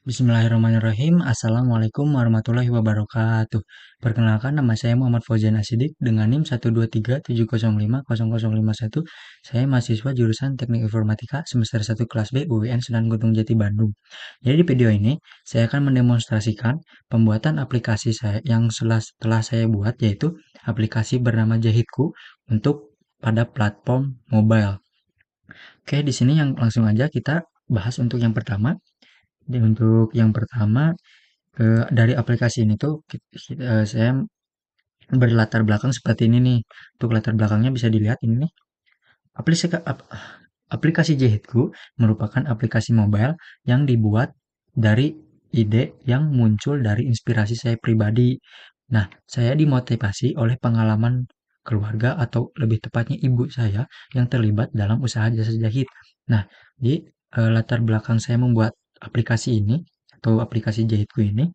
Bismillahirrahmanirrahim. Assalamualaikum warahmatullahi wabarakatuh. Perkenalkan, nama saya Muhammad Fauzan Asidik dengan NIM 12370500551. Saya mahasiswa jurusan Teknik Informatika semester 1 kelas B UIN Sunan Gunung Jati Bandung. Jadi di video ini saya akan mendemonstrasikan pembuatan aplikasi saya yang telah saya buat, yaitu aplikasi bernama Jahitku untuk pada platform mobile. Oke, di sini yang langsung aja kita bahas untuk yang pertama. Dari aplikasi ini tuh saya berlatar belakang seperti ini nih. Untuk latar belakangnya bisa dilihat ini nih. Aplikasi Jahitku merupakan aplikasi mobile yang dibuat dari ide yang muncul dari inspirasi saya pribadi. Nah, saya dimotivasi oleh pengalaman keluarga atau lebih tepatnya ibu saya yang terlibat dalam usaha jasa jahit. Nah, di latar belakang saya membuat aplikasi ini atau aplikasi Jahitku ini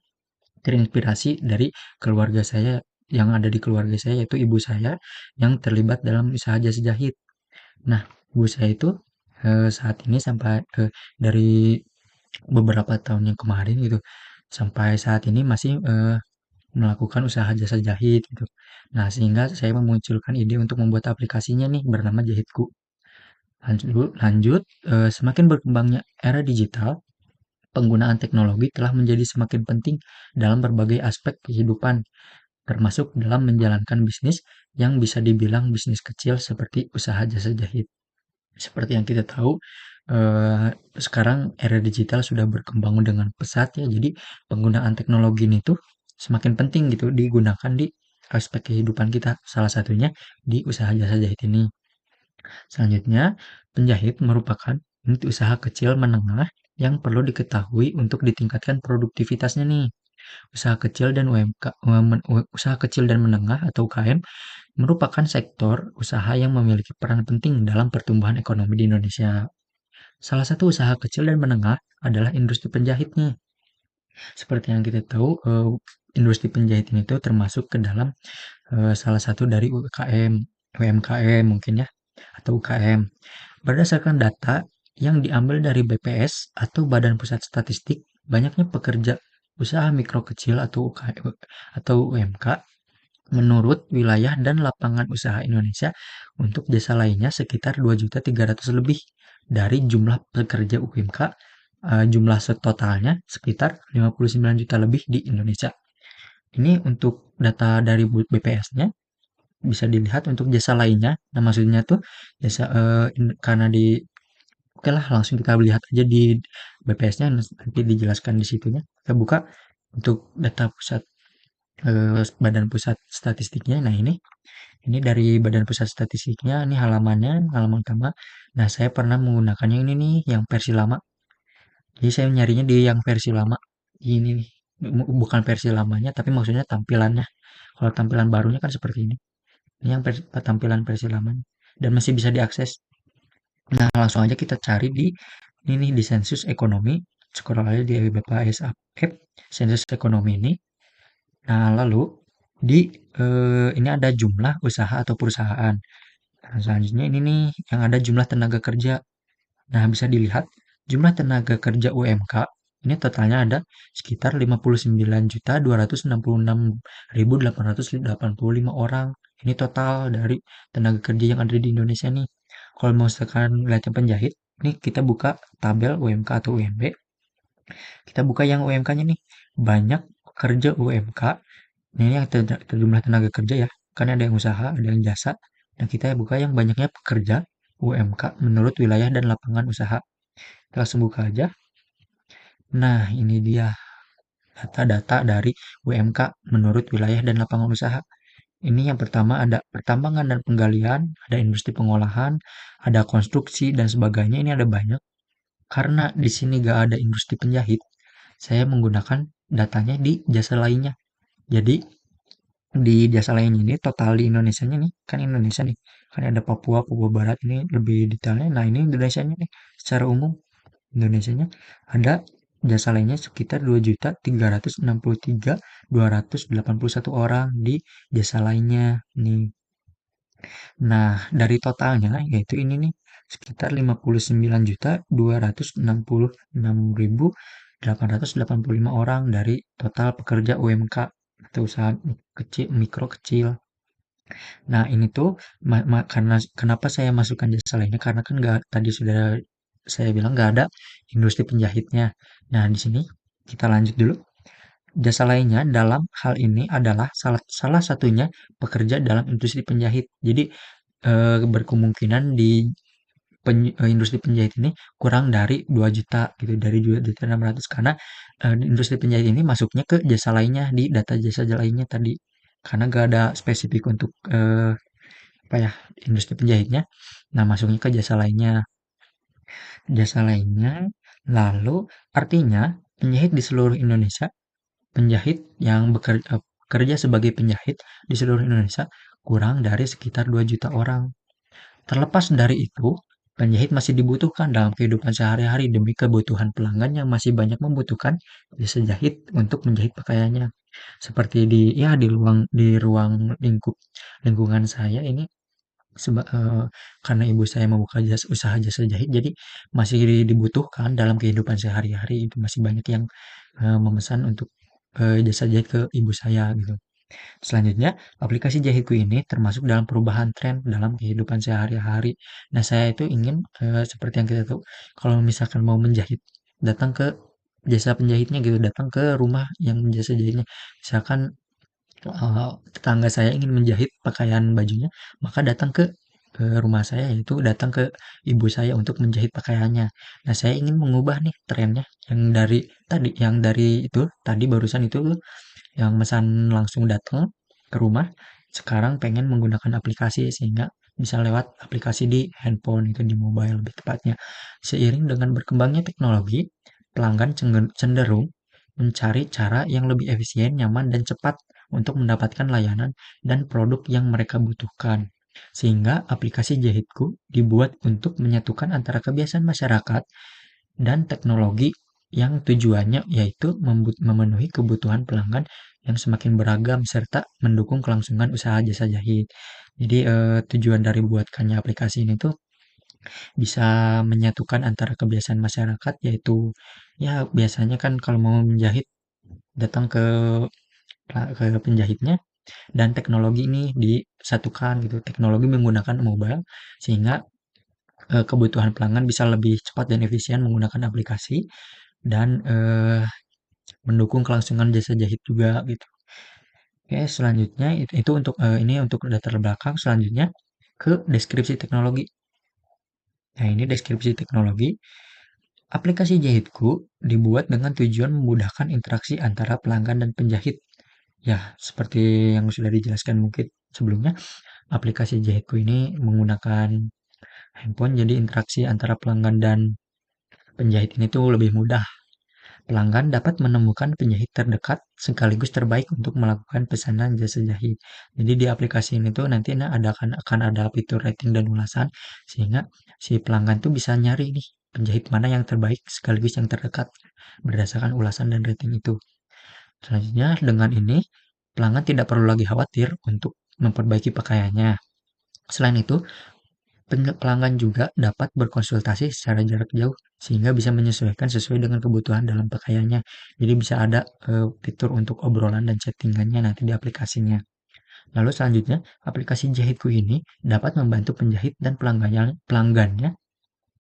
terinspirasi dari keluarga saya, yang ada di keluarga saya, yaitu ibu saya yang terlibat dalam usaha jasa jahit. Nah, ibu saya itu saat ini sampai dari beberapa tahun yang kemarin gitu sampai saat ini masih melakukan usaha jasa jahit gitu. Nah, sehingga saya memunculkan ide untuk membuat aplikasinya nih bernama Jahitku. Lanjut, semakin berkembangnya era digital, penggunaan teknologi telah menjadi semakin penting dalam berbagai aspek kehidupan, termasuk dalam menjalankan bisnis yang bisa dibilang bisnis kecil seperti usaha jasa jahit. Seperti yang kita tahu, sekarang era digital sudah berkembang dengan pesat ya, jadi penggunaan teknologi ini tuh semakin penting gitu digunakan di aspek kehidupan kita, salah satunya di usaha jasa jahit ini. Selanjutnya, penjahit merupakan unit usaha kecil menengah yang perlu diketahui untuk ditingkatkan produktivitasnya nih. Usaha kecil dan usaha kecil dan menengah atau UKM merupakan sektor usaha yang memiliki peran penting dalam pertumbuhan ekonomi di Indonesia. Salah satu usaha kecil dan menengah adalah industri penjahit nih. Seperti yang kita tahu, industri penjahit ini tuh termasuk ke dalam salah satu dari UMKM mungkin ya, atau UKM. Berdasarkan data yang diambil dari BPS atau Badan Pusat Statistik, banyaknya pekerja usaha mikro kecil atau UMK menurut wilayah dan lapangan usaha Indonesia. Untuk jasa lainnya sekitar 2.300.000 lebih dari jumlah pekerja UMK. Jumlah totalnya sekitar 59 juta lebih di Indonesia. Ini untuk data dari BPS-nya. Bisa dilihat untuk jasa lainnya. Nah, maksudnya tuh jasa karena di oke lah, langsung kita lihat aja di BPS-nya, nanti dijelaskan di situnya. Kita buka untuk data Badan Pusat Statistiknya. Nah, ini dari Badan Pusat Statistiknya, ini halamannya, halaman utama. Nah, saya pernah menggunakannya ini nih, yang versi lama. Jadi saya nyarinya di yang versi lama. Ini nih, bukan versi lamanya, tapi maksudnya tampilannya. Kalau tampilan barunya kan seperti ini. Ini yang tampilan versi lamanya. Dan masih bisa diakses. Nah, langsung aja kita cari di ini nih, di sensus ekonomi. Scroll aja di BPS App, sensus ekonomi ini. Nah, lalu di ini ada jumlah usaha atau perusahaan. Nah, selanjutnya ini nih yang ada jumlah tenaga kerja. Nah, bisa dilihat jumlah tenaga kerja UMK ini totalnya ada sekitar 59.266.885 orang. Ini total dari tenaga kerja yang ada di Indonesia nih. Kalau mau misalkan lihatnya penjahit, ini kita buka tabel UMK atau UMB. Kita buka yang UMK-nya nih. Banyak pekerja UMK. Ini yang jumlah tenaga kerja ya. Kan ada yang usaha, ada yang jasa. Nah, kita buka yang banyaknya pekerja UMK menurut wilayah dan lapangan usaha. Kita langsung buka aja. Nah, ini dia data-data dari UMK menurut wilayah dan lapangan usaha. Ini yang pertama ada pertambangan dan penggalian, ada industri pengolahan, ada konstruksi dan sebagainya. Ini ada banyak. Karena di sini gak ada industri penjahit, saya menggunakan datanya di jasa lainnya. Jadi di jasa lain ini total di Indonesianya nih, kan Indonesia nih, kan ada Papua, Papua Barat, ini lebih detailnya. Nah, ini Indonesianya nih, secara umum Indonesianya ada jasa lainnya sekitar 2.363.281 orang di jasa lainnya nih. Nah, dari totalnya yaitu ini nih sekitar 59.266.000 885 orang dari total pekerja UMK atau usaha kecil, mikro kecil. Nah, ini tuh karena kenapa saya masukkan jasa lainnya karena kan nggak tadi sudah saya bilang nggak ada industri penjahitnya. Nah, di sini kita lanjut dulu. Jasa lainnya dalam hal ini adalah salah satunya pekerja dalam industri penjahit. Jadi berkemungkinan di industri penjahit ini kurang dari 2 juta gitu, dari 2.600.000 karena industri penjahit ini masuknya ke jasa lainnya di data jasa lainnya tadi. Karena gak ada spesifik untuk apa ya industri penjahitnya. Nah, masuknya ke jasa lainnya. Lalu artinya penjahit di seluruh Indonesia, penjahit yang bekerja sebagai penjahit di seluruh Indonesia kurang dari sekitar 2 juta orang. Terlepas dari itu, penjahit masih dibutuhkan dalam kehidupan sehari-hari demi kebutuhan pelanggan yang masih banyak membutuhkan jasa jahit untuk menjahit pakaiannya. Seperti di ruang lingkungan saya ini karena ibu saya membuka usaha jasa jahit, jadi masih dibutuhkan dalam kehidupan sehari-hari. Itu masih banyak yang memesan untuk jasa jahit ke ibu saya gitu. Selanjutnya, aplikasi jahitku ini termasuk dalam perubahan tren dalam kehidupan sehari-hari. Nah, saya itu ingin seperti yang kita tahu, kalau misalkan mau menjahit, datang ke jasa penjahitnya gitu, datang ke rumah yang jasa jahitnya. Misalkan tetangga saya ingin menjahit pakaian bajunya, maka datang ke rumah saya, yaitu datang ke ibu saya untuk menjahit pakaiannya. Nah, saya ingin mengubah nih trennya yang dari itu tadi barusan itu yang pesan langsung datang ke rumah, sekarang pengen menggunakan aplikasi sehingga bisa lewat aplikasi di handphone itu di mobile lebih tepatnya. Seiring dengan berkembangnya teknologi, pelanggan cenderung mencari cara yang lebih efisien, nyaman, dan cepat untuk mendapatkan layanan dan produk yang mereka butuhkan. Sehingga aplikasi Jahitku dibuat untuk menyatukan antara kebiasaan masyarakat dan teknologi yang tujuannya yaitu memenuhi kebutuhan pelanggan yang semakin beragam serta mendukung kelangsungan usaha jasa jahit. Jadi tujuan dari buatkannya aplikasi ini tuh bisa menyatukan antara kebiasaan masyarakat yaitu ya biasanya kan kalau mau menjahit datang ke penjahitnya dan teknologi ini disatukan gitu. Teknologi menggunakan mobile sehingga kebutuhan pelanggan bisa lebih cepat dan efisien menggunakan aplikasi dan mendukung kelangsungan jasa jahit juga gitu. Oke, selanjutnya itu untuk ini untuk latar belakang. Selanjutnya ke deskripsi teknologi. Nah, ini deskripsi teknologi. Aplikasi jahitku dibuat dengan tujuan memudahkan interaksi antara pelanggan dan penjahit. Ya, seperti yang sudah dijelaskan mungkin sebelumnya, aplikasi jahitku ini menggunakan handphone, jadi interaksi antara pelanggan dan penjahit ini tuh lebih mudah. Pelanggan dapat menemukan penjahit terdekat sekaligus terbaik untuk melakukan pesanan jasa jahit. Jadi di aplikasi ini tuh nanti akan ada fitur rating dan ulasan sehingga si pelanggan tuh bisa nyari nih penjahit mana yang terbaik sekaligus yang terdekat berdasarkan ulasan dan rating itu. Selanjutnya dengan ini pelanggan tidak perlu lagi khawatir untuk memperbaiki pakaiannya. Selain itu, pelanggan juga dapat berkonsultasi secara jarak jauh sehingga bisa menyesuaikan sesuai dengan kebutuhan dalam pakaiannya. Jadi bisa ada fitur untuk obrolan dan chattingannya nanti di aplikasinya. Lalu selanjutnya, aplikasi Jahitku ini dapat membantu penjahit dan pelanggannya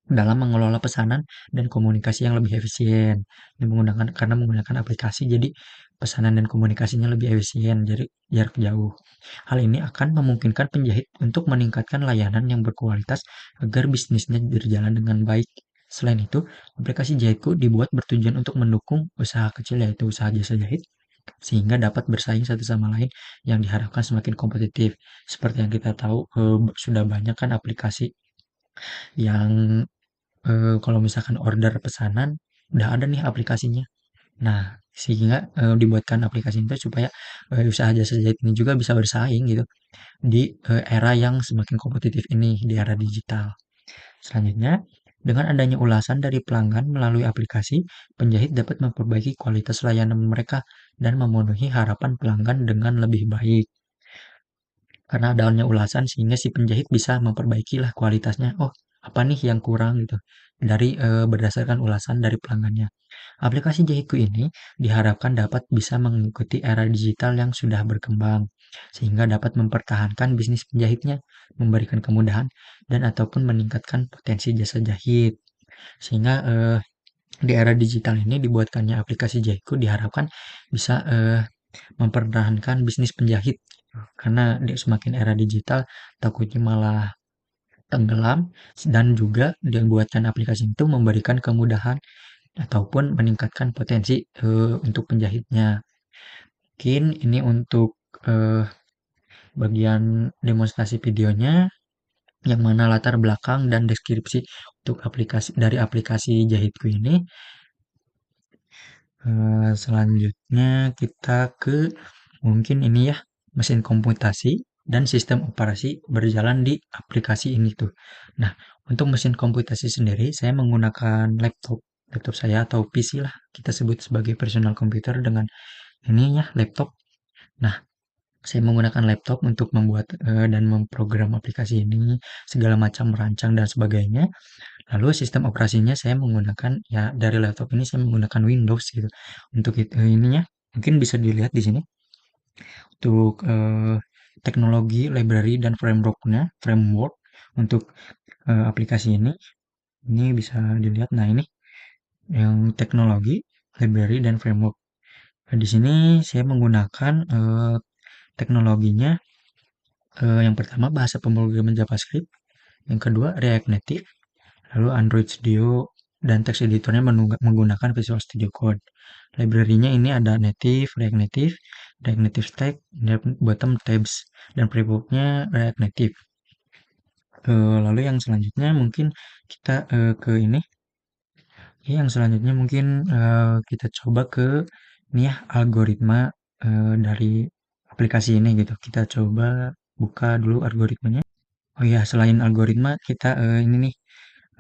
dalam mengelola pesanan dan komunikasi yang lebih efisien. Karena menggunakan aplikasi jadi pesanan dan komunikasinya lebih efisien dari jarak jauh. Hal ini akan memungkinkan penjahit untuk meningkatkan layanan yang berkualitas agar bisnisnya berjalan dengan baik. Selain itu, aplikasi Jahitku dibuat bertujuan untuk mendukung usaha kecil yaitu usaha jasa jahit sehingga dapat bersaing satu sama lain yang diharapkan semakin kompetitif. Seperti yang kita tahu sudah banyak kan aplikasi yang kalau misalkan order pesanan udah ada nih aplikasinya. Nah, sehingga dibuatkan aplikasi itu supaya usaha jasa jahit ini juga bisa bersaing gitu di era yang semakin kompetitif ini di era digital. Selanjutnya, dengan adanya ulasan dari pelanggan melalui aplikasi, penjahit dapat memperbaiki kualitas layanan mereka dan memenuhi harapan pelanggan dengan lebih baik. Karena adanya ulasan sehingga si penjahit bisa memperbaiki lah kualitasnya. Oh, apa nih yang kurang gitu dari berdasarkan ulasan dari pelanggannya. Aplikasi Jahitku ini diharapkan dapat bisa mengikuti era digital yang sudah berkembang, sehingga dapat mempertahankan bisnis penjahitnya, memberikan kemudahan, dan ataupun meningkatkan potensi jasa jahit. Sehingga di era digital ini dibuatkannya aplikasi Jahitku diharapkan bisa mempertahankan bisnis penjahit. Karena semakin era digital, takutnya malah tenggelam, dan juga dibuatkan aplikasi itu memberikan kemudahan ataupun meningkatkan potensi untuk penjahitnya. Mungkin ini untuk eh, bagian demonstrasi videonya, yang mana latar belakang dan deskripsi untuk aplikasi jahitku ini. Selanjutnya kita ke mungkin ini ya, mesin komputasi dan sistem operasi berjalan di aplikasi ini tuh. Nah, untuk mesin komputasi sendiri saya menggunakan laptop saya atau PC lah, kita sebut sebagai personal computer dengan ini ya, laptop. Nah, saya menggunakan laptop untuk membuat dan memprogram aplikasi ini, segala macam merancang dan sebagainya. Lalu sistem operasinya saya menggunakan ya, dari laptop ini saya menggunakan Windows gitu. Untuk ininya mungkin bisa dilihat di sini untuk teknologi, library dan framework untuk aplikasi ini bisa dilihat. Nah, ini yang teknologi, library dan framework. Nah, di sini saya menggunakan teknologinya, yang pertama bahasa pemrograman JavaScript, yang kedua React Native, lalu Android Studio, dan text editornya menggunakan Visual Studio Code. Library-nya ini ada React Native Stack, Bottom Tabs, dan framework-nya React Native. Lalu yang selanjutnya mungkin kita ke ini. Ya, yang selanjutnya mungkin kita coba ke ini ya, algoritma dari aplikasi ini gitu. Kita coba buka dulu algoritmanya. Oh iya, selain algoritma, kita ini nih,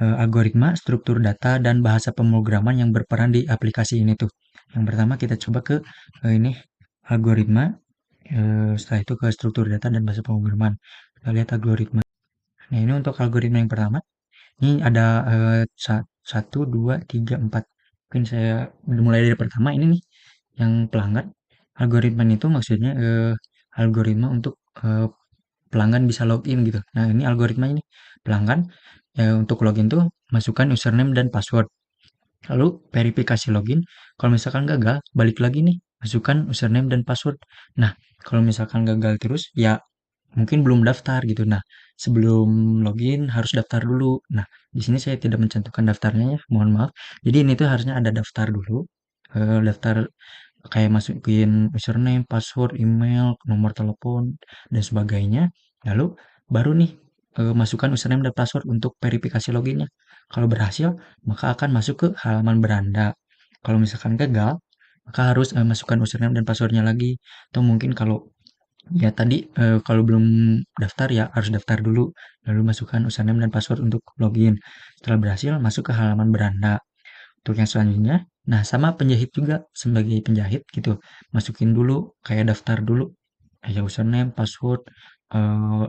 algoritma, struktur data, dan bahasa pemrograman yang berperan di aplikasi ini tuh. Yang pertama kita coba ke ini algoritma, setelah itu ke struktur data dan bahasa pemrograman. Kita lihat algoritma. Nah, ini untuk algoritma yang pertama. Ini ada 1, 2, 3, 4. Mungkin saya mulai dari pertama ini nih, yang pelanggan. Algoritma itu maksudnya algoritma untuk pelanggan bisa login gitu. Nah, ini algoritmanya nih. Pelanggan untuk login tuh masukkan username dan password. Lalu verifikasi login. Kalau misalkan gagal, balik lagi nih, masukkan username dan password. Nah, kalau misalkan gagal terus, ya mungkin belum daftar gitu. Nah, sebelum login harus daftar dulu. Nah, di sini saya tidak mencantumkan daftarnya ya, mohon maaf. Jadi ini tuh harusnya ada daftar dulu. Daftar kayak masukin username, password, email, nomor telepon, dan sebagainya. Lalu baru nih masukkan username dan password untuk verifikasi loginnya. Kalau berhasil, maka akan masuk ke halaman beranda. Kalau misalkan gagal, maka harus masukkan username dan passwordnya lagi. Atau mungkin kalau ya tadi kalau belum daftar ya harus daftar dulu, lalu masukkan username dan password untuk login. Setelah berhasil, masuk ke halaman beranda. Untuk yang selanjutnya, nah sama penjahit juga sebagai penjahit gitu, masukin dulu kayak daftar dulu, kayak username, password,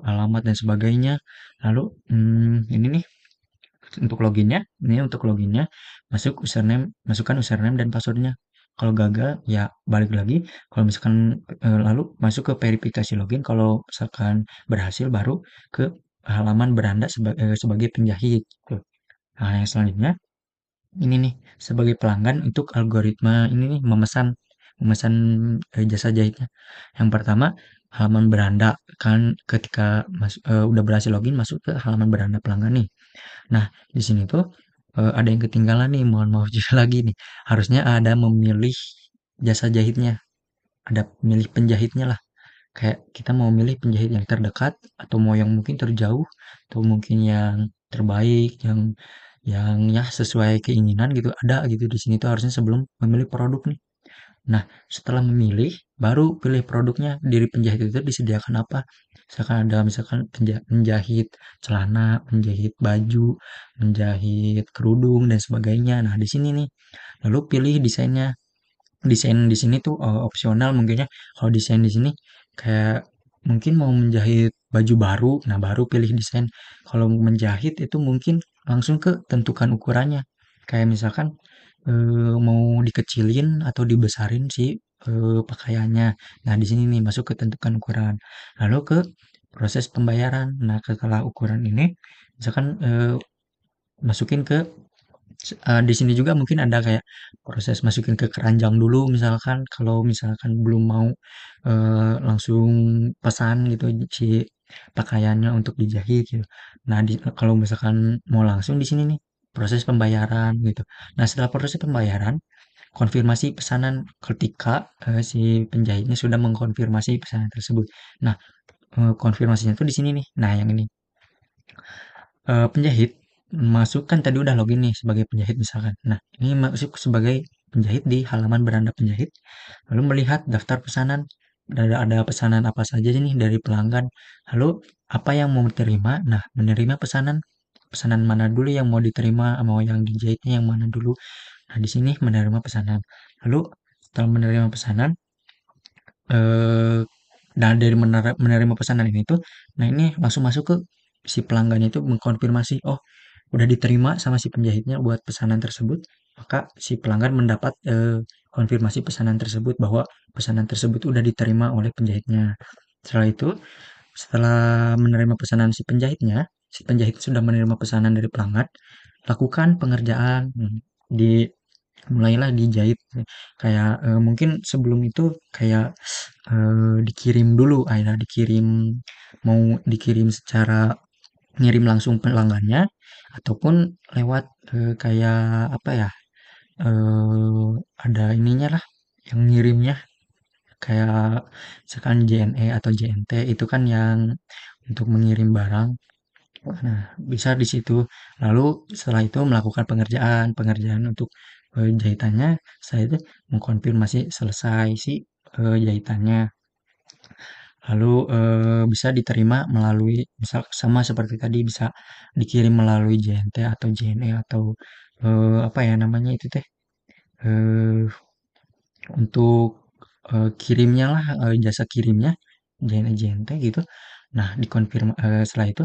alamat dan sebagainya. Lalu ini nih untuk loginnya masukkan username dan passwordnya. Kalau gagal ya balik lagi. Kalau misalkan lalu masuk ke verifikasi login. Kalau misalkan berhasil baru ke halaman beranda sebagai penjahit. Tuh. Nah, yang selanjutnya ini nih sebagai pelanggan untuk algoritma ini nih memesan jasa jahitnya. Yang pertama halaman beranda kan ketika udah berhasil login masuk ke halaman beranda pelanggan nih. Nah, di sini tuh ada yang ketinggalan nih, mohon maaf juga lagi nih. Harusnya ada memilih jasa jahitnya, ada milih penjahitnya lah. Kayak kita mau milih penjahit yang terdekat atau mau yang mungkin terjauh atau mungkin yang terbaik, yang ya sesuai keinginan gitu. Ada gitu di sini tuh harusnya sebelum memilih produk nih. Nah, setelah memilih, baru pilih produknya. Dari penjahit itu disediakan apa? Misalkan menjahit celana, menjahit baju, menjahit kerudung dan sebagainya. Nah, di sini nih. Lalu pilih desainnya. Desain di sini tuh opsional mungkin ya. Kalau desain di sini kayak mungkin mau menjahit baju baru, nah baru pilih desain. Kalau menjahit itu mungkin langsung ke tentukan ukurannya. Kayak misalkan mau dikecilin atau dibesarin si pakaiannya. Nah, di sini nih masuk ke tentukan ukuran. Lalu ke proses pembayaran. Nah, setelah ukuran ini misalkan masukin ke di sini juga mungkin ada kayak proses masukin ke keranjang dulu misalkan kalau misalkan belum mau langsung pesan gitu si pakaiannya untuk dijahit gitu. Nah, kalau misalkan mau langsung di sini nih proses pembayaran gitu. Nah, setelah proses pembayaran, konfirmasi pesanan ketika si penjahitnya sudah mengkonfirmasi pesanan tersebut. Nah, konfirmasinya tuh di sini nih. Nah, yang ini penjahit masukkan tadi udah login nih sebagai penjahit misalkan. Nah, ini masuk sebagai penjahit di halaman beranda penjahit, lalu melihat daftar pesanan. Ada pesanan apa saja nih dari pelanggan. Lalu apa yang mau diterima? Nah, menerima pesanan pesanan mana dulu yang mau diterima, mau yang dijahitnya yang mana dulu. Nah, di sini menerima pesanan. Lalu setelah menerima pesanan, eh, nah dari menerima pesanan ini tuh, nah ini langsung masuk ke si pelanggannya itu mengkonfirmasi, oh udah diterima sama si penjahitnya buat pesanan tersebut, maka si pelanggan mendapat konfirmasi pesanan tersebut bahwa pesanan tersebut udah diterima oleh penjahitnya. Setelah itu, setelah menerima pesanan si penjahit sudah menerima pesanan dari pelanggan, lakukan pengerjaan di mulailah dijahit kayak mungkin sebelum itu kayak dikirim dulu, akhirnya dikirim mau dikirim secara ngirim langsung pelanggannya ataupun lewat kayak apa ya ada ininya lah yang ngirimnya kayak misalkan JNE atau JNT itu kan yang untuk mengirim barang. Nah, bisa di situ. Lalu setelah itu melakukan pengerjaan untuk jahitannya. Setelah itu mengkonfirmasi selesai si jahitannya. Lalu bisa diterima melalui misal sama seperti tadi bisa dikirim melalui JNT atau JNE atau apa ya namanya itu teh eh, untuk kirimnya lah jasa kirimnya JNE JNT gitu. Nah, setelah itu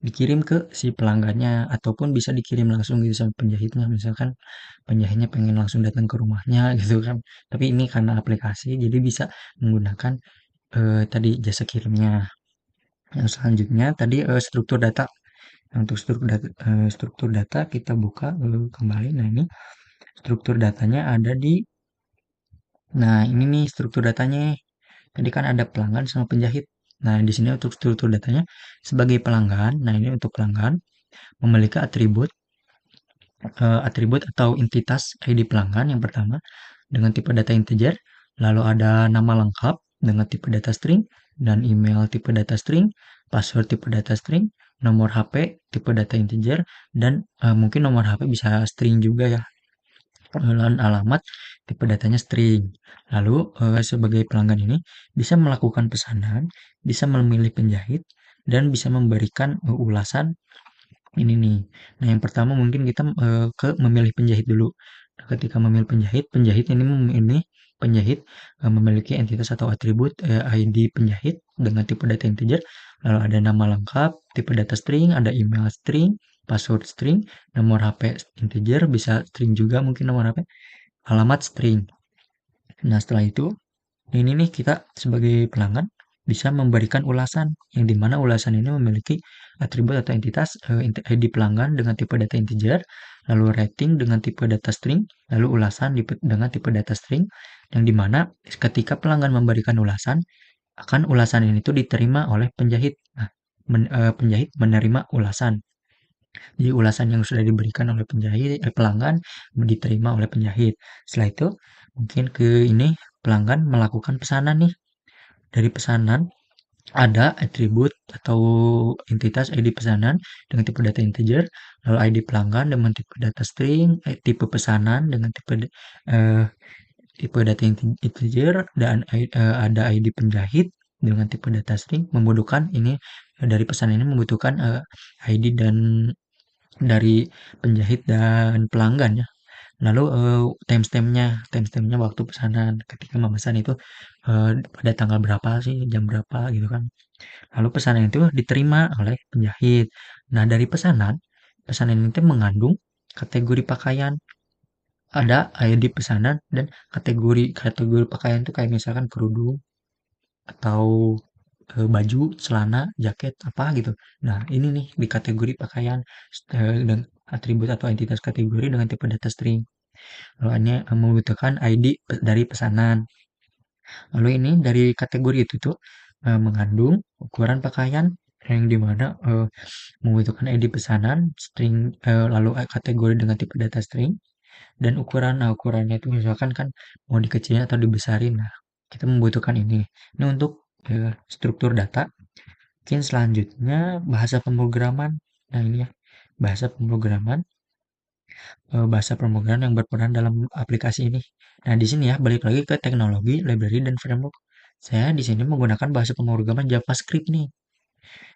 dikirim ke si pelanggannya ataupun bisa dikirim langsung gitu sama penjahitnya. Misalkan penjahitnya pengen langsung datang ke rumahnya gitu kan. Tapi ini karena aplikasi jadi bisa menggunakan tadi jasa kirimnya. Yang selanjutnya tadi struktur data. Nah, untuk struktur data kita buka kembali. Nah, ini struktur datanya ada di nah, ini nih struktur datanya. Tadi kan ada pelanggan sama penjahit. Nah, di sini untuk struktur datanya sebagai pelanggan. Nah, ini untuk pelanggan memiliki atribut atau entitas ID pelanggan yang pertama dengan tipe data integer, lalu ada nama lengkap dengan tipe data string dan email tipe data string, password tipe data string, nomor HP tipe data integer dan mungkin nomor HP bisa string juga ya. Dan alamat tipe datanya string. Lalu sebagai pelanggan ini bisa melakukan pesanan, bisa memilih penjahit dan bisa memberikan ulasan ini nih. Nah, yang pertama mungkin kita ke memilih penjahit dulu. Nah, ketika memilih penjahit, penjahit ini penjahit memiliki entitas atau atribut ID penjahit dengan tipe data integer, lalu ada nama lengkap, tipe data string, ada email string, password string, nomor HP integer, bisa string juga mungkin nomor HP, alamat string. Nah, setelah itu ini nih kita sebagai pelanggan bisa memberikan ulasan yang dimana ulasan ini memiliki atribut atau entitas ID pelanggan dengan tipe data integer, lalu rating dengan tipe data string, lalu ulasan dengan tipe data string yang dimana ketika pelanggan memberikan ulasan akan ulasan ini tuh diterima oleh penjahit. Nah, penjahit menerima ulasan. Jadi ulasan yang sudah diberikan oleh pelanggan diterima oleh penjahit. Setelah itu mungkin ke ini pelanggan melakukan pesanan nih. Dari pesanan ada atribut atau entitas ID pesanan dengan tipe data integer, lalu ID pelanggan dengan tipe data string, tipe pesanan dengan eh, tipe data integer dan ada ID penjahit dengan tipe data string membutuhkan ini dari pesan ini membutuhkan ID dan dari penjahit dan pelanggan ya. Lalu timestamp-nya waktu pesanan ketika memesan itu pada tanggal berapa sih, jam berapa gitu kan. Lalu pesanan itu diterima oleh penjahit. Nah, dari pesanan itu mengandung kategori pakaian. Ada ID pesanan dan kategori pakaian itu kayak misalkan kerudung atau baju, celana, jaket, apa gitu. Nah, ini nih di kategori pakaian dan atribut atau entitas kategori dengan tipe data string. Lalu hanya membutuhkan ID dari pesanan. Lalu ini dari kategori itu tuh mengandung ukuran pakaian yang dimana membutuhkan ID pesanan, string, lalu kategori dengan tipe data string, dan ukuran. Nah, ukurannya itu misalkan kan mau dikecilin atau dibesarin. Nah, kita membutuhkan ini. Ini untuk struktur data. Mungkin selanjutnya bahasa pemrograman. Nah, ini ya, bahasa pemrograman, bahasa pemrograman yang berperan dalam aplikasi ini. Nah, di sini ya balik lagi ke teknologi, library dan framework. Saya di sini menggunakan bahasa pemrograman JavaScript nih,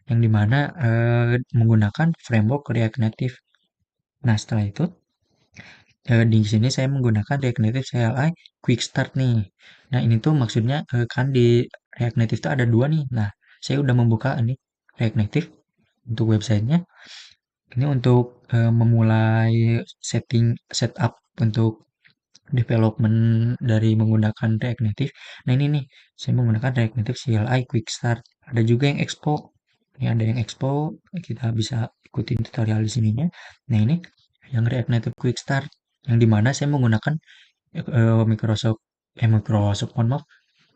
yang dimana menggunakan framework React Native. Nah, setelah itu di sini saya menggunakan React Native CLI Quick Start nih. Nah, ini tuh maksudnya kan di React Native tuh ada dua nih. Nah, saya udah membuka ini React Native untuk websitenya. Ini untuk memulai setup untuk development dari menggunakan React Native. Nah, ini nih, saya menggunakan React Native CLI Quick Start. Ada juga yang Expo. Ini ada yang Expo, kita bisa ikutin tutorial di sininya. Nah, ini yang React Native Quick Start, yang dimana saya menggunakan Microsoft, mohon maaf,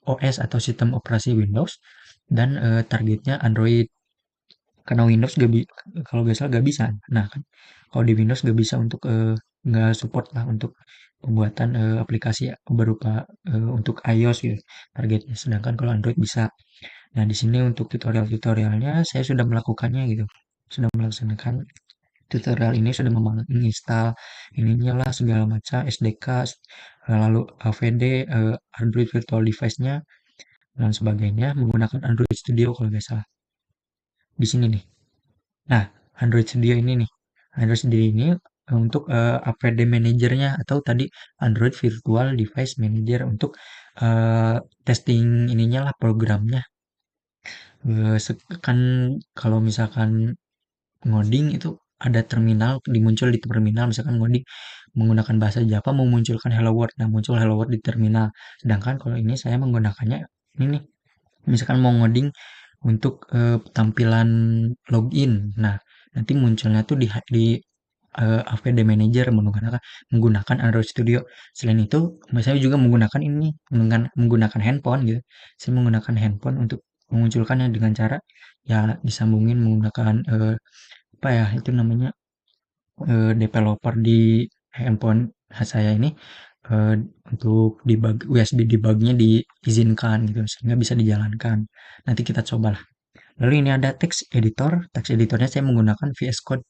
OS atau sistem operasi Windows, dan targetnya Android. Karena Windows kalau nggak salah nggak bisa. Nah, kan kalau di Windows nggak bisa untuk nggak support lah untuk pembuatan aplikasi berupa untuk iOS gitu targetnya. Sedangkan kalau Android bisa. Nah, di sini untuk tutorial-tutorialnya saya sudah melakukannya gitu. Sudah melaksanakan tutorial ini, sudah menginstal ininya lah segala macam SDK, lalu AVD, Android Virtual Device-nya dan sebagainya menggunakan Android Studio kalau nggak salah. Di sini nih. Nah, Android Studio ini nih. Android Studio ini untuk APD Manager-nya atau tadi Android Virtual Device Manager untuk testing ininya lah programnya. Kan kalau misalkan ngoding itu ada terminal dimuncul di terminal, misalkan ngoding menggunakan bahasa Java memunculkan hello world. Nah, muncul hello world di terminal. Sedangkan kalau ini saya menggunakannya ini nih, misalkan mau ngoding untuk tampilan login. Nah, nanti munculnya tuh di AVD Manager menggunakan Android Studio. Selain itu, saya juga menggunakan ini menggunakan handphone gitu. Saya menggunakan handphone untuk memunculkannya dengan cara ya disambungin menggunakan apa ya itu namanya developer di handphone saya ini eh, untuk debug USB debugnya diizinkan gitu sehingga bisa dijalankan. Nanti kita cobalah. Lalu ini ada text editor. Text editornya saya menggunakan VS Code.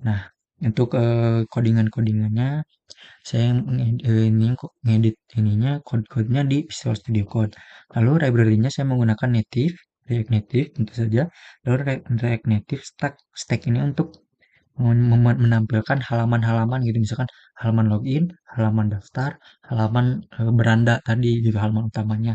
Nah, untuk codingan-codingannya saya ini ngedit ininya code-codenya di Visual Studio Code. Lalu library-nya saya menggunakan React Native tentu saja. Lalu React Native stack ini untuk menampilkan halaman-halaman gitu, misalkan halaman login, halaman daftar, halaman beranda tadi gitu, halaman utamanya.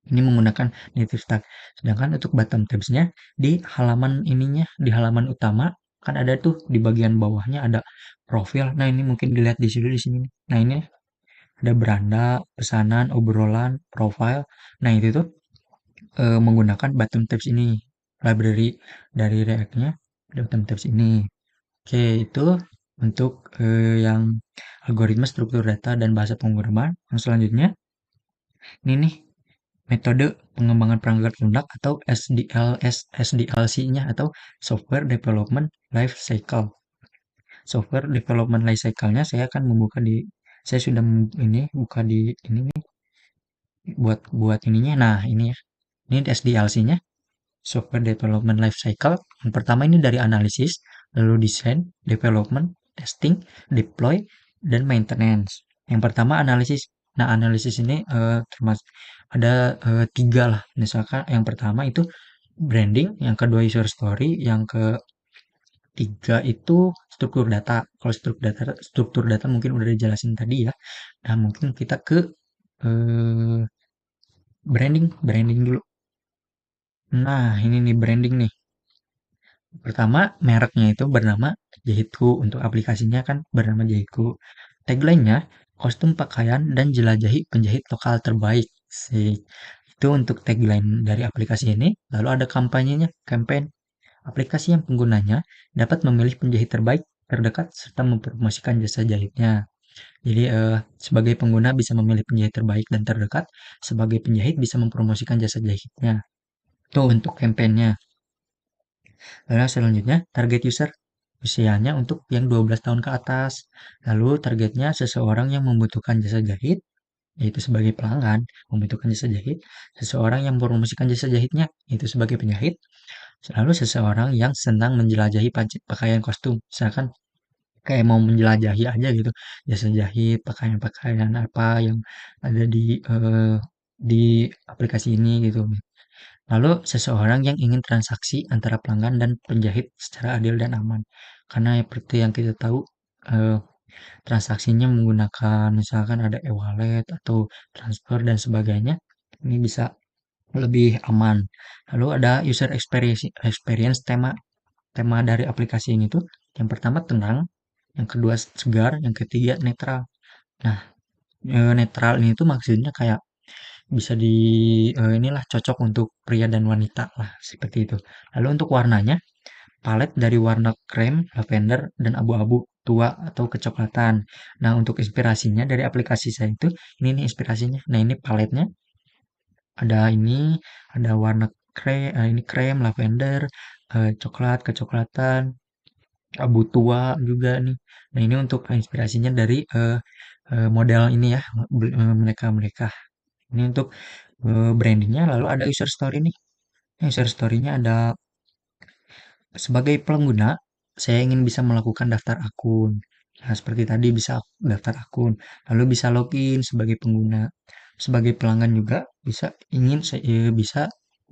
Ini menggunakan native stack. Sedangkan untuk bottom tabs-nya di halaman ininya, di halaman utama kan ada tuh di bagian bawahnya ada profil. Nah, ini mungkin dilihat di sini nih. Nah, ini ada beranda, pesanan, obrolan, profile. Nah, itu tuh menggunakan bottom tabs ini. Library dari React-nya bottom tabs ini. Oke, itu untuk yang algoritma struktur data dan bahasa pemrograman. Yang selanjutnya, ini nih metode pengembangan perangkat lunak atau SDLC-nya atau Software Development Life Cycle. Software Development Life Cycle-nya saya akan membuka saya sudah ini buka di ini nih buat buat ininya. Nah, ini ya. Ini SDLC-nya. Software Development Life Cycle. Yang pertama ini dari analisis, lalu desain, development, testing, deploy, dan maintenance. Yang pertama analisis. Nah, analisis ini termasuk ada tiga lah. Misalkan yang pertama itu branding, yang kedua user story, yang Tiga itu struktur data. Kalau struktur data mungkin udah dijelasin tadi ya. Nah, mungkin kita ke eh, branding dulu. Nah, ini nih branding nih. Pertama, mereknya itu bernama Jahitku. Untuk aplikasinya kan bernama Jahitku. Tagline-nya, kostum pakaian dan jelajahi penjahit lokal terbaik. Sih. Itu untuk tagline dari aplikasi ini. Lalu ada kampanyenya, campaign. Aplikasi yang penggunanya dapat memilih penjahit terbaik, terdekat, serta mempromosikan jasa jahitnya. Jadi, sebagai pengguna bisa memilih penjahit terbaik dan terdekat, sebagai penjahit bisa mempromosikan jasa jahitnya. Itu untuk kampanyenya. Lalu selanjutnya, target user usianya untuk yang 12 tahun ke atas. Lalu targetnya seseorang yang membutuhkan jasa jahit, yaitu sebagai pelanggan, membutuhkan jasa jahit. Seseorang yang mempromosikan jasa jahitnya, yaitu sebagai penjahit. Lalu seseorang yang senang menjelajahi pakaian kostum. Misalkan kayak mau menjelajahi aja gitu, jasa jahit, pakaian-pakaian apa yang ada di aplikasi ini gitu. Lalu seseorang yang ingin transaksi antara pelanggan dan penjahit secara adil dan aman. Karena seperti yang kita tahu, eh, transaksinya menggunakan misalkan ada e-wallet atau transfer dan sebagainya. Ini bisa lebih aman. Lalu ada user experience tema tema dari aplikasi ini tuh yang pertama tenang, yang kedua segar, yang ketiga netral. Nah, netral ini tuh maksudnya kayak bisa inilah cocok untuk pria dan wanita lah seperti itu. Lalu untuk warnanya, palet dari warna krem, lavender, dan abu-abu tua atau kecoklatan. Nah, untuk inspirasinya dari aplikasi saya itu, ini nih inspirasinya. Nah, ini paletnya ada ini, ada warna ini krem, lavender, coklat, kecoklatan, abu tua juga nih. Nah, ini untuk inspirasinya dari model ini ya, mereka-mereka. Ini untuk brandingnya, lalu ada user story nih. User story-nya ada sebagai pengguna, saya ingin bisa melakukan daftar akun. Nah, seperti tadi bisa daftar akun, lalu bisa login sebagai pengguna. Sebagai pelanggan juga bisa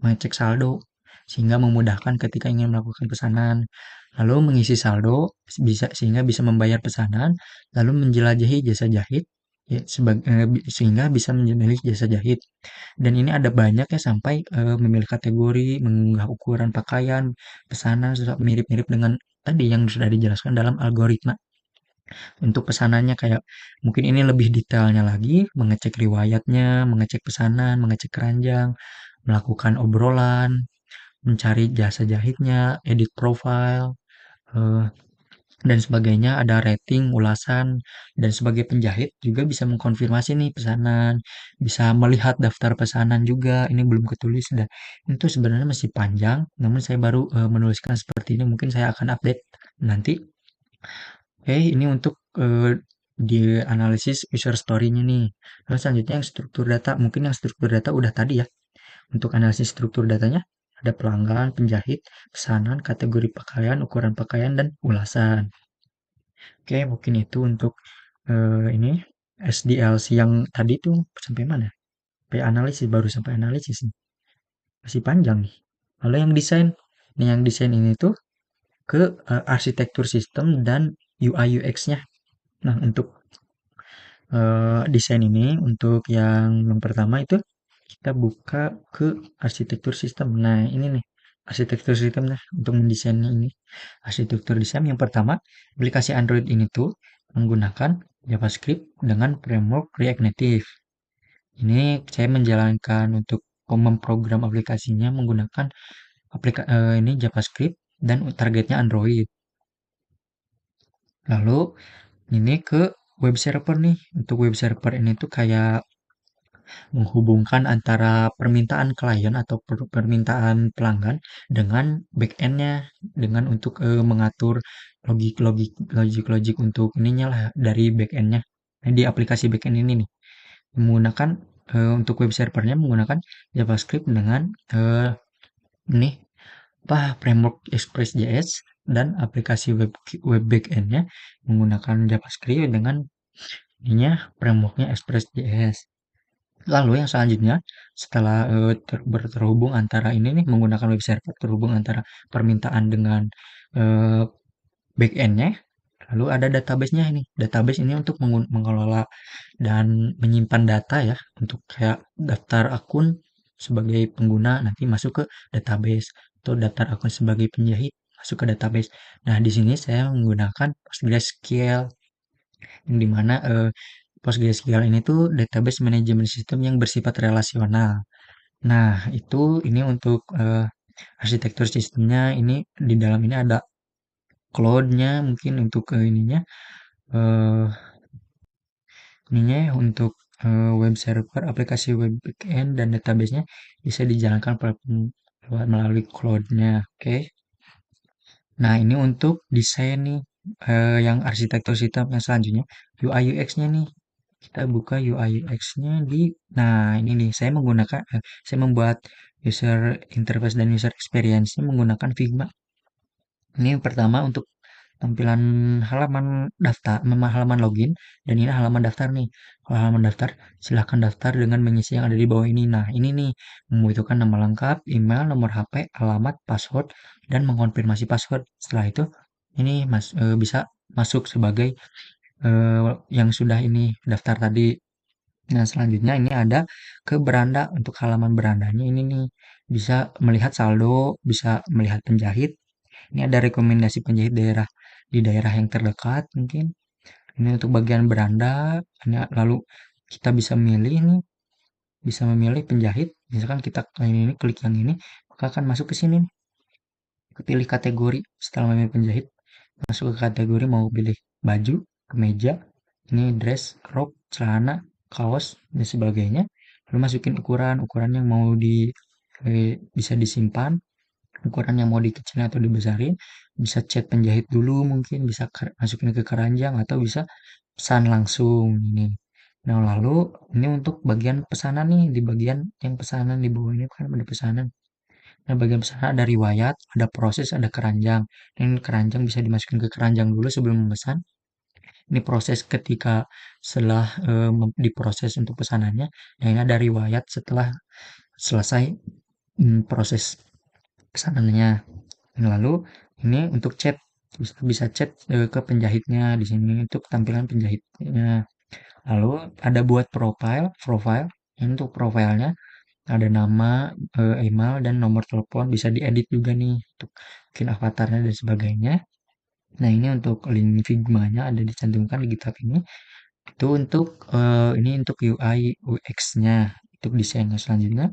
mengecek saldo sehingga memudahkan ketika ingin melakukan pesanan. Lalu mengisi saldo sehingga bisa membayar pesanan, lalu menjelajahi jasa jahit ya, sehingga bisa memilih jasa jahit. Dan ini ada banyak ya sampai memilih kategori, mengunggah ukuran pakaian, pesanan mirip-mirip dengan tadi yang sudah dijelaskan dalam algoritma. Untuk pesanannya kayak mungkin ini lebih detailnya lagi, mengecek riwayatnya, mengecek pesanan, mengecek keranjang, melakukan obrolan, mencari jasa jahitnya, edit profile, eh, dan sebagainya, ada rating, ulasan, dan sebagai penjahit juga bisa mengkonfirmasi nih pesanan, bisa melihat daftar pesanan juga, ini belum ketulis dan itu sebenarnya masih panjang, namun saya baru menuliskan seperti ini, mungkin saya akan update nanti. Oke, ini untuk di analisis user story-nya nih. Lalu selanjutnya yang struktur data, mungkin yang struktur data udah tadi ya. Untuk analisis struktur datanya, ada pelanggan, penjahit, pesanan, kategori pakaian, ukuran pakaian, dan ulasan. Oke, mungkin itu untuk ini SDLC yang tadi tuh sampai mana? Sampai analisis, baru sampai analisis nih. Masih panjang nih. Lalu yang desain, nih yang desain ini tuh ke arsitektur sistem dan UI UX-nya. Nah, untuk desain ini, untuk yang pertama itu kita buka ke arsitektur sistem. Nah, ini nih arsitektur sistemnya untuk mendesainnya ini. Arsitektur desain yang pertama, aplikasi Android ini tuh menggunakan JavaScript dengan framework React Native. Ini saya menjalankan untuk memprogram aplikasinya menggunakan ini JavaScript dan targetnya Android. Lalu ini ke web server nih. Untuk web server ini tuh kayak menghubungkan antara permintaan klien atau permintaan pelanggan dengan back-end-nya dengan untuk mengatur logik untuk ininya lah dari back-end-nya. Nah, di aplikasi back-end ini nih menggunakan untuk web servernya menggunakan JavaScript dengan ini apa framework Express.js dan aplikasi web back-end-nya menggunakan JavaScript dengan ininya frameworknya Express.js. Lalu yang selanjutnya setelah terhubung antara ini nih menggunakan web server terhubung antara permintaan dengan backend-nya, lalu ada database-nya ini. Database ini untuk mengelola dan menyimpan data ya, untuk kayak daftar akun sebagai pengguna nanti masuk ke database, atau daftar akun sebagai penjahit masuk ke database. Nah, di sini saya menggunakan PostgreSQL, yang dimana PostgreSQL ini tuh database management system yang bersifat relasional. Nah, ini untuk arsitektur sistemnya. Ini di dalam ini ada cloud-nya, mungkin untuk eh, ininya ya, untuk web server, aplikasi web backend dan database-nya bisa dijalankan melalui cloud-nya. Oke. Nah, ini untuk desain nih, yang arsitektur sistem yang selanjutnya, UI UX-nya nih. Kita buka UI UX-nya nah ini nih, saya membuat user interface dan user experience-nya menggunakan Figma. Ini yang pertama untuk tampilan halaman daftar, halaman login, dan ini halaman daftar nih. Kalau halaman daftar, silahkan daftar dengan mengisi yang ada di bawah ini. Nah, ini nih membutuhkan nama lengkap, email, nomor HP, alamat, password, dan mengonfirmasi password. Setelah itu, ini bisa masuk sebagai yang sudah ini daftar tadi. Nah, selanjutnya ini ada ke beranda. Untuk halaman berandanya ini nih bisa melihat saldo, bisa melihat penjahit. Ini ada rekomendasi penjahit di daerah yang terdekat mungkin. Ini untuk bagian beranda. Lalu kita bisa milih nih, bisa memilih penjahit. Misalkan kita ini klik yang ini, maka akan masuk ke sini nih. Pilih kategori. Setelah memilih penjahit, masuk ke kategori, mau pilih baju, kemeja, ini dress, rok, celana, kaos, dan sebagainya. Lalu masukin ukuran yang mau bisa disimpan, ukuran yang mau dikecilin atau dibesarin, bisa chat penjahit dulu mungkin, bisa masukin ke keranjang atau bisa pesan langsung ini. Nah, lalu ini untuk bagian pesanan nih, di bagian yang pesanan di bawah ini kan ada pesanan. Nah, bagian pesanan ada riwayat, ada proses, ada keranjang. Dan keranjang bisa dimasukin ke keranjang dulu sebelum memesan. Ini proses ketika setelah diproses untuk pesanannya. Nah, ini ada riwayat setelah selesai proses pesanannya. Lalu ini untuk chat, bisa chat ke penjahitnya di sini untuk tampilan penjahitnya. Lalu ada buat profile. Ini untuk profilnya ada nama, email, dan nomor telepon, bisa diedit juga nih untuk bikin avatarnya dan sebagainya. Nah, ini untuk link Figma-nya ada dicantumkan di GitHub ini. Itu untuk ini untuk UI UX-nya, untuk desainnya. Selanjutnya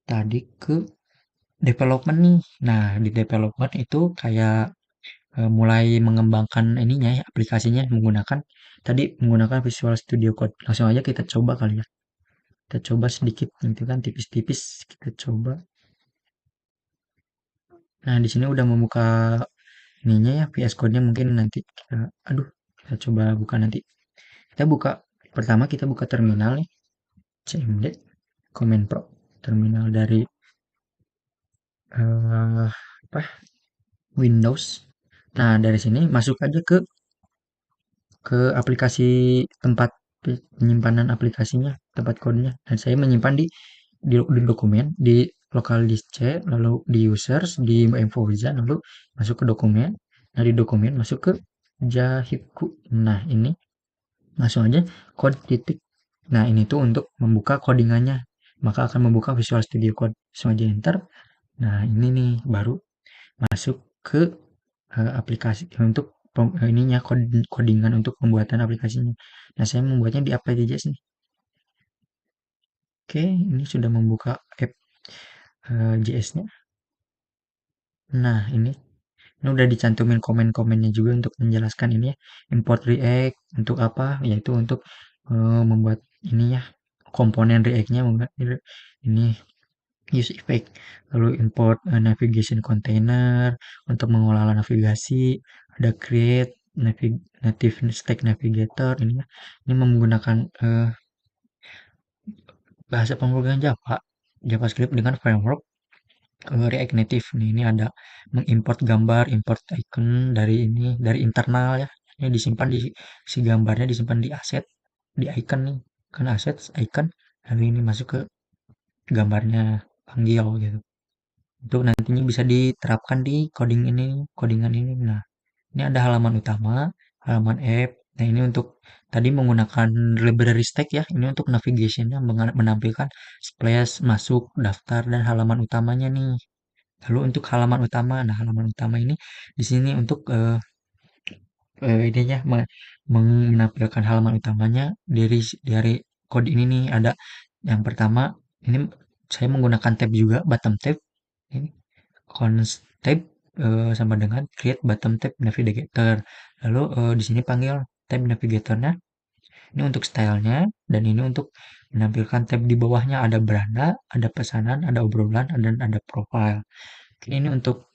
tadi ke development nih. Nah, di development itu kayak mulai mengembangkan ininya ya, aplikasinya menggunakan Visual Studio Code. Langsung aja kita coba kali ya. Kita coba sedikit gitu kan, tipis-tipis kita coba. Nah, di sini udah membuka ininya ya, VS Code-nya. Mungkin nanti kita coba buka nanti. Kita buka Pertama kita buka terminal nih, CMD Command Pro, terminal dari eh, apa Windows. Nah, dari sini masuk aja ke aplikasi tempat penyimpanan aplikasinya, tempat kodenya. Dan saya menyimpan di dokumen, di local disk C, lalu di users, di info-wizard, lalu masuk ke dokumen. Nah, di dokumen masuk ke Jahitku. Nah, ini langsung aja code titik. Nah, ini tuh untuk membuka codingannya. Maka akan membuka Visual Studio Code. Langsung aja enter. Nah, ini nih baru masuk ke aplikasi untuk ininya codingan untuk pembuatan aplikasinya. Nah, saya membuatnya di app.js nih. Oke, ini sudah membuka app JS-nya. Nah, ini udah dicantumin komen-komennya juga untuk menjelaskan ini ya. Import React untuk apa? Yaitu untuk membuat ini ya, komponen React-nya membuat ini use effect. Lalu import navigation container untuk mengolah navigasi. Ada create native stack navigator ini ya. Ini menggunakan bahasa pemrograman JavaScript dengan framework React Native nih. Ini ada mengimport gambar, import icon dari internal ya. Ini disimpan si gambarnya disimpan di aset, di icon nih. Kan aset icon, lalu ini masuk ke gambarnya, panggil gitu. Untuk nantinya bisa diterapkan di codingan ini. Nah, Ini ada halaman utama, halaman app. Nah, ini untuk tadi menggunakan library stack ya. Ini untuk navigation-nya menampilkan splash, masuk, daftar, dan halaman utamanya nih. Lalu untuk halaman utama, nah halaman utama ini di sini untuk ininya menampilkan halaman utamanya dari kode ini nih ada yang pertama ini saya menggunakan tab juga bottom tab ini const tab sama dengan create bottom tab navigator. Lalu di sini panggil tab navigatornya ini untuk stylenya dan ini untuk menampilkan tab di bawahnya ada beranda, ada pesanan, ada obrolan, dan ada profile. Oke, ini untuk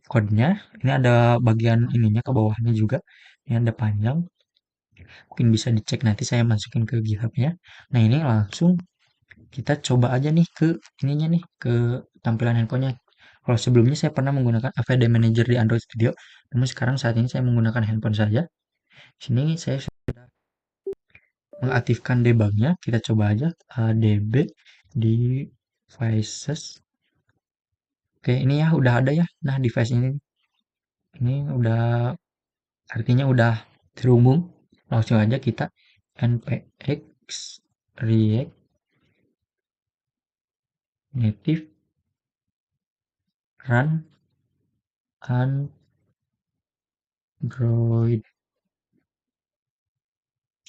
kodenya. Ini ada bagian ininya ke bawahnya juga. Ini ada panjang. Mungkin bisa dicek nanti saya masukin ke GitHub-nya. Nah, ini langsung kita coba aja nih ke ininya nih ke tampilan handphonenya. Kalau sebelumnya saya pernah menggunakan AVD Manager di Android Studio, namun sekarang saat ini saya menggunakan handphone saja. Sini saya mengaktifkan debugnya. Kita coba aja ADB devices. Oke, ini ya udah ada ya. Nah, device ini udah artinya udah terhubung. Langsung aja kita npx react native run Android.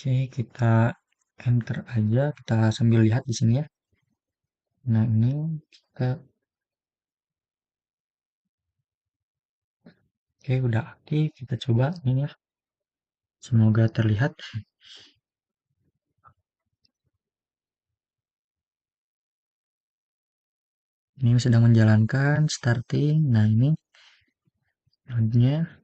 Oke, kita enter aja, kita sambil lihat di sini ya. Nah, ini kita oke udah aktif, kita coba ini ya. Semoga terlihat. Ini sedang menjalankan starting. Nah, ini node-nya.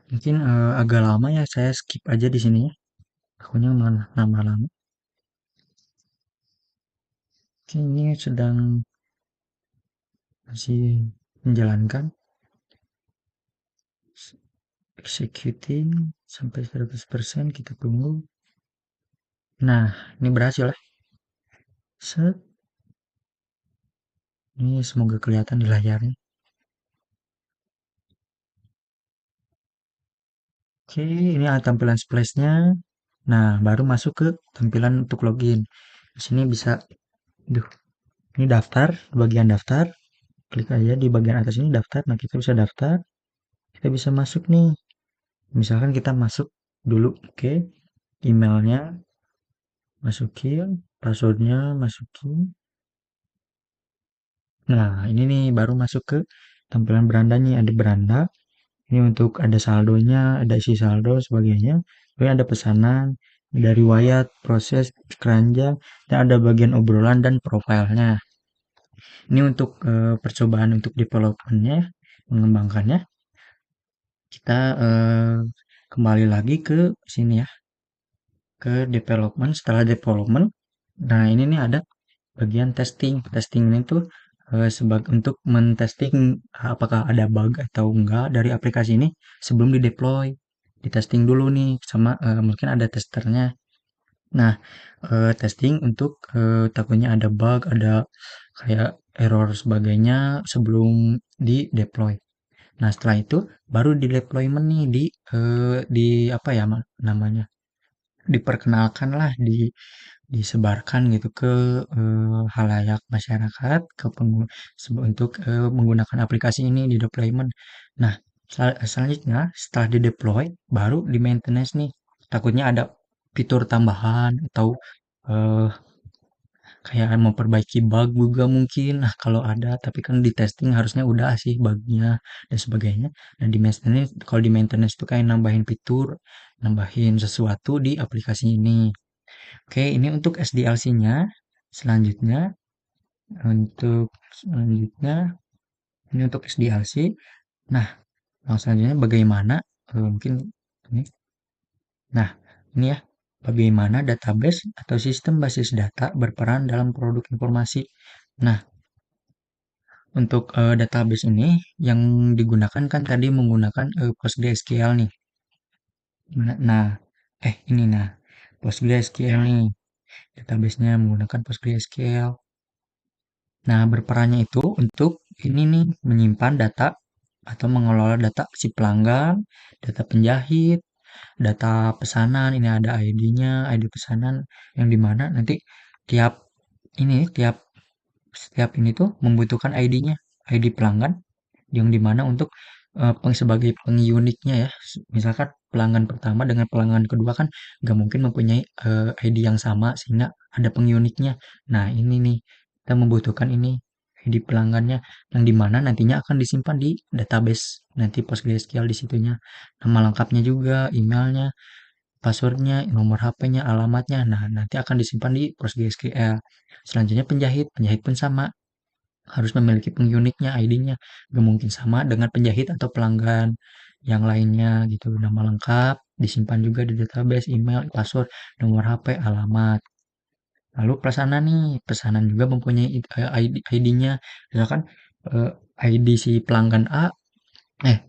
Mungkin agak lama ya, saya skip aja di sini ya. Takutnya nambah lama. Oke, ini sedang masih menjalankan executing sampai 100% kita tunggu. Nah, ini berhasil ya. Set. Ini semoga kelihatan di layarnya. Oke, ini ada tampilan splash-nya. Nah, baru masuk ke tampilan untuk login. Di sini bisa, duh, ini daftar, bagian daftar. Klik aja di bagian atas ini daftar. Nah, kita bisa daftar. Kita bisa masuk nih. Misalkan kita masuk dulu, oke. Emailnya masukin, passwordnya masukin. Nah, ini nih baru masuk ke tampilan berandanya. Ada beranda. Ini untuk ada saldonya, ada isi saldo sebagainya. Kemudian ada pesanan, ada riwayat, proses, keranjang, dan ada bagian obrolan dan profilnya. Ini untuk percobaan untuk developmentnya, mengembangkannya. Kita kembali lagi ke sini ya, ke development. Setelah development, nah ini nih ada bagian testing. Testing ini tuh sebagai untuk mentesting apakah ada bug atau enggak dari aplikasi ini sebelum di deploy. Di testing dulu nih sama mungkin ada testernya. Nah, testing untuk takutnya ada bug, ada kayak error sebagainya sebelum di deploy. Nah, setelah itu baru di deployment nih di apa ya namanya? Diperkenalkan lah disebarkan gitu ke halayak masyarakat untuk menggunakan aplikasi ini di deployment. Nah, selanjutnya setelah di deploy baru di maintenance nih. Takutnya ada fitur tambahan atau eh, kayak memperbaiki bug juga mungkin. Nah, kalau ada tapi kan di testing harusnya udah sih bugnya dan sebagainya. Dan di maintenance kalau di maintenance itu kayak nambahin fitur, nambahin sesuatu di aplikasi ini. Oke, ini untuk SDLC-nya. Selanjutnya, untuk selanjutnya ini untuk SDLC. Nah, Yang selanjutnya bagaimana mungkin ini. Nah, ini ya, bagaimana database atau sistem basis data berperan dalam produk informasi. Nah, untuk database ini yang digunakan kan tadi menggunakan PostgreSQL nih. Nah, ini nah, PostgreSQL nih, database-nya menggunakan PostgreSQL. Nah, berperannya itu untuk ini nih, menyimpan data atau mengelola data si pelanggan, data penjahit, data pesanan, ini ada ID-nya, ID pesanan yang dimana nanti tiap tiap setiap ini tuh membutuhkan ID-nya, ID pelanggan yang dimana untuk sebagai penguniknya ya. Misalkan pelanggan pertama dengan pelanggan kedua kan nggak mungkin mempunyai ID yang sama sehingga ada penguniknya. Nah, ini nih kita membutuhkan ini ID pelanggannya yang dimana nantinya akan disimpan di database nanti PostgreSQL di situnya. Nama lengkapnya juga, emailnya, passwordnya, nomor HP-nya, alamatnya. Nah, nanti akan disimpan di PostgreSQL. Selanjutnya penjahit, penjahit pun sama harus memiliki uniknya ID-nya. Gak mungkin sama dengan penjahit atau pelanggan yang lainnya gitu. Nama lengkap disimpan juga di database, email, password, nomor HP, alamat. Lalu pesanan nih, pesanan juga mempunyai ID-nya. Misalkan eh, ID si pelanggan A,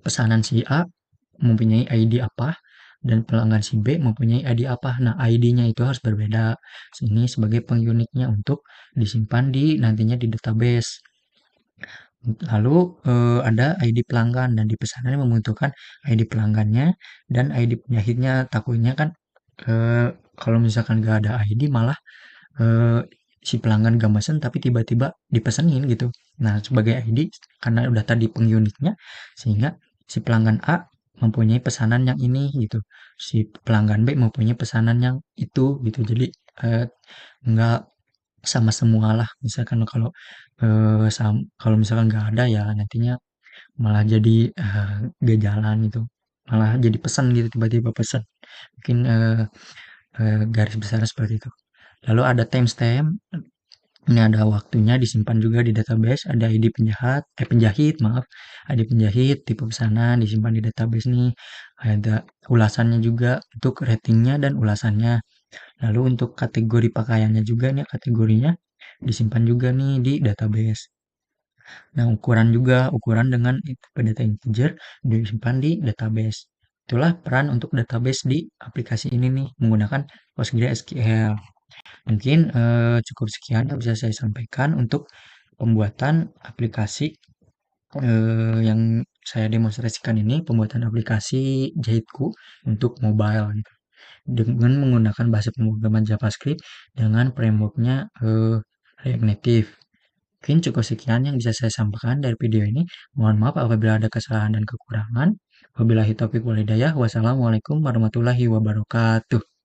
pesanan si A mempunyai ID apa dan pelanggan si B mempunyai ID apa. Nah, ID-nya itu harus berbeda. Ini sebagai penguniknya untuk disimpan di nantinya di database. Lalu ada ID pelanggan dan di pesanan membutuhkan ID pelanggannya dan ID penjahitnya. Takutnya kan eh, kalau misalkan gak ada ID malah eh, si pelanggan gak mesen tapi tiba-tiba dipesenin gitu. Nah, sebagai ID karena udah tadi pengunitnya sehingga si pelanggan A mempunyai pesanan yang ini gitu. Si pelanggan B mempunyai pesanan yang itu gitu. Jadi eh, nggak sama semua lah. Misalkan kalau kalau misalkan nggak ada ya nantinya malah jadi nggak jalan gitu. Malah jadi pesan gitu tiba-tiba pesan. Mungkin garis besar seperti itu. Lalu ada timestamp. Ini ada waktunya disimpan juga di database. Ada ID penjahit, maaf. ID penjahit, tipe pesanan disimpan di database nih. Ada ulasannya juga untuk ratingnya dan ulasannya. Lalu untuk kategori pakaiannya juga nih kategorinya disimpan juga nih di database. Nah, ukuran dengan data integer disimpan di database. Itulah peran untuk database di aplikasi ini nih menggunakan PostgreSQL. Mungkin cukup sekian yang bisa saya sampaikan untuk pembuatan aplikasi yang saya demonstrasikan ini, pembuatan aplikasi jahitku untuk mobile gitu. Dengan menggunakan bahasa pemrograman JavaScript dengan frameworknya React Native. Mungkin cukup sekian yang bisa saya sampaikan dari video ini. Mohon maaf apabila ada kesalahan dan kekurangan. Wabillahi taufiq walhidayah. Wassalamualaikum warahmatullahi wabarakatuh.